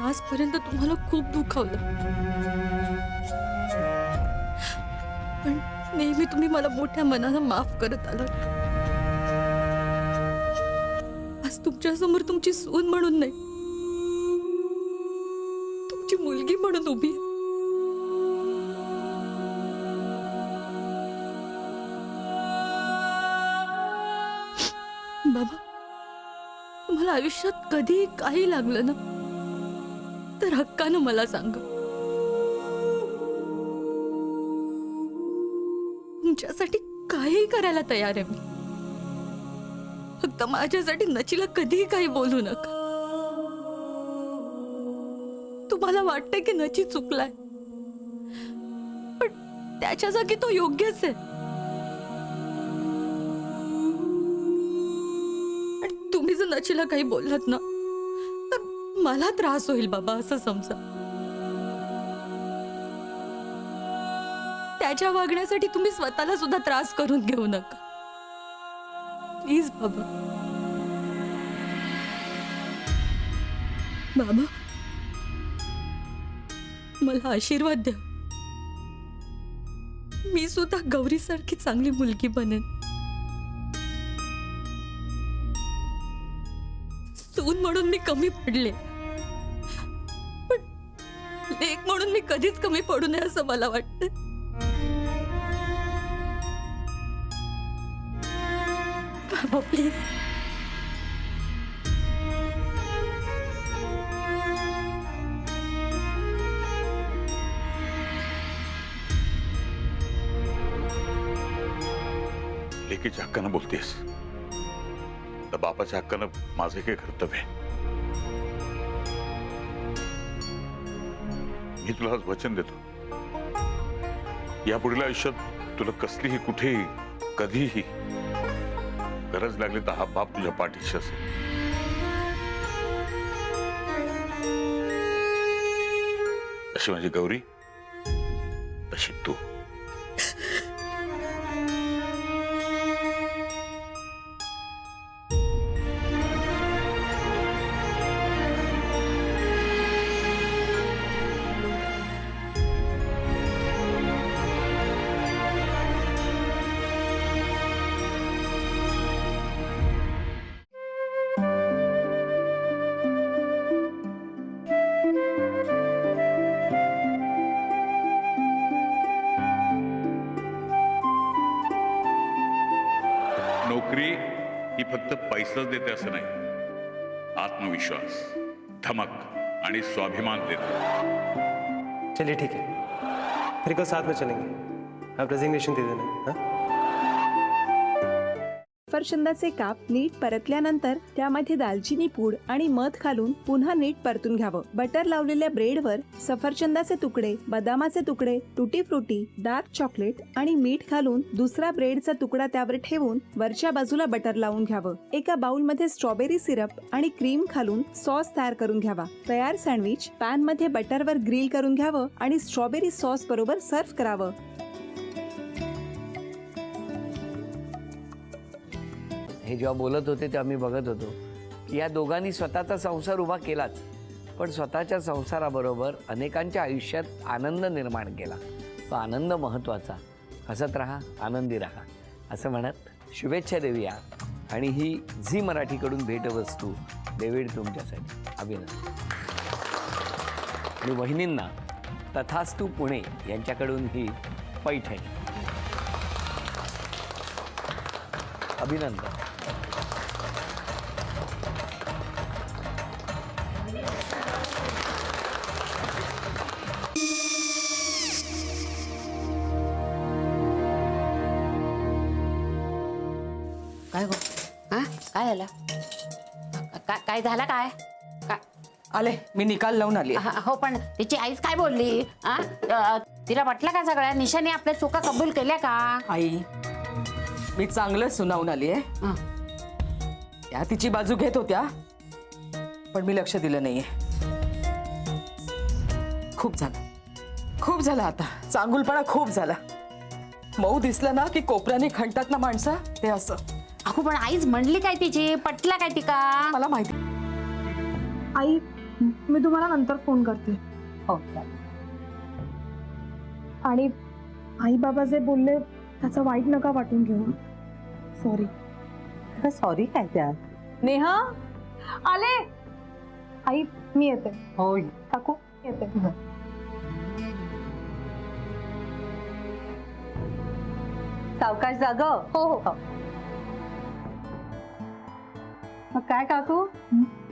आजपर्यंत तुम्हाला खूप दुखावलं, पण नेहमी तुम्ही मला मोठ्या मनानं माफ करत आलात. आज तुमच्या समोर तुमची सून म्हणून नाही, तुमची मुलगी म्हणून उभी आहे. बाबा, तुम्हाला आयुष्यात कधी काही लागलं ना तर हक्कानं मला सांगा. तुमच्यासाठी काही करायला तयार आहे मी. फक्त माझ्यासाठी नचीला कधीही काही बोलू नका. तुम्हाला वाटतंय की नची चुकलाय, पण त्याच्या जागी तो योग्यच आहे. आणि तुम्ही जर नचीला काही बोललात ना तर मला त्रास होईल बाबा, असं समजा. त्याच्या वागण्यासाठी तुम्ही स्वतःला सुद्धा त्रास करून घेऊ नका, प्लीज बाबा. बाबा, मला आशीर्वाद द्या. मी सुद्धा गौरी सारखी चांगली मुलगी बनेन. सून म्हणून मी कमी पडले, पण लेक म्हणून मी कधीच कमी पडू नये असं मला वाटतं. बाबा प्लीज. लेकीच्या हक्कानं बोलतेस तर बापाच्या हक्कानं माझं काय कर्तव्य आहे. मी तुला आज वचन देतो, यापुढील आयुष्यात तुला कसलीही कुठेही कधीही गरज लागली तर हा बाप तुझ्या पाठीशी असेल. अशी माझी गौरी, तशी तू. नोकरी ही फक्त पैसाच देते असं नाही, आत्मविश्वास, धमक आणि स्वाभिमान देते. चलिए ठीक है, फिर कल साथ में चलेंगे. आप रेजिग्नेशन दे देना. हाँ? सफरचंदाचे काप नीट परतल्यानंतर त्यामध्ये दालचिनी पूड आणि मध घालून पुन्हा नीट परतून घ्यावं. बटर लावलेल्या ब्रेडवर सफरचंदाचे तुकडे, बदामाचे तुकडे, टुटी फ्रुटी, डार्क चॉकलेट आणि मीठ घालून दुसरा ब्रेडचा तुकडा त्यावर ठेवून वरच्या बाजूला बटर लावून घ्यावं. एका बाउलमध्ये स्ट्रॉबेरी सिरप आणि क्रीम घालून सॉस तयार करून घ्यावा. तयार सँडविच पॅन मध्ये बटरवर ग्रिल करून घ्यावं आणि स्ट्रॉबेरी सॉस बरोबर सर्व्ह करावं. हे जेव्हा बोलत होते तेव्हा मी बघत होतो की या दोघांनी स्वतःचा संसार उभा केलाच, पण स्वतःच्या संसाराबरोबर अनेकांच्या आयुष्यात आनंद निर्माण केला. तो आनंद महत्त्वाचा. हसत राहा, आनंदी राहा असं म्हणत शुभेच्छा देऊया. आणि ही झी मराठीकडून भेटवस्तू डेव्हिड तुमच्यासाठी. अभिनंदन. आणि वहिनींना तथास्तू पुणे यांच्याकडून ही पैठणी. अभिनंदन. काय गो? हा काय झालं? काय झालं? काय काय आले, मी निकाल लावून आली. हो, पण तिची आईच काय बोलली? तिला वाटलं का सगळ्या निशाने आपल्या चुका कबूल केल्या का? आई, मी चांगलं सुनावून आली आहे. त्या तिची बाजू घेत होत्या, पण मी लक्ष दिलं नाहीये. खूप झालं आता. चांगुलपणा खूप झाला. मऊ दिसलं ना की कोपऱ्याने खणतात ना माणसं, ते असं. अगो, पण आईच म्हणली काय तिची? पटला काय ती का? मला माहिती. आई, मी तुम्हाला नंतर फोन करते. हो आणि आई बाबा जे बोलले त्याचं वाईट नका वाटून घेऊ. सॉरी. सॉरी काय त्या. नेहा आले. आई मी येते. हो काकू येते. सावकाश जाग. हो हो. मग काय काकू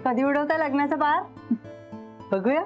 कधी उडवता लग्नाचा बार बघूया.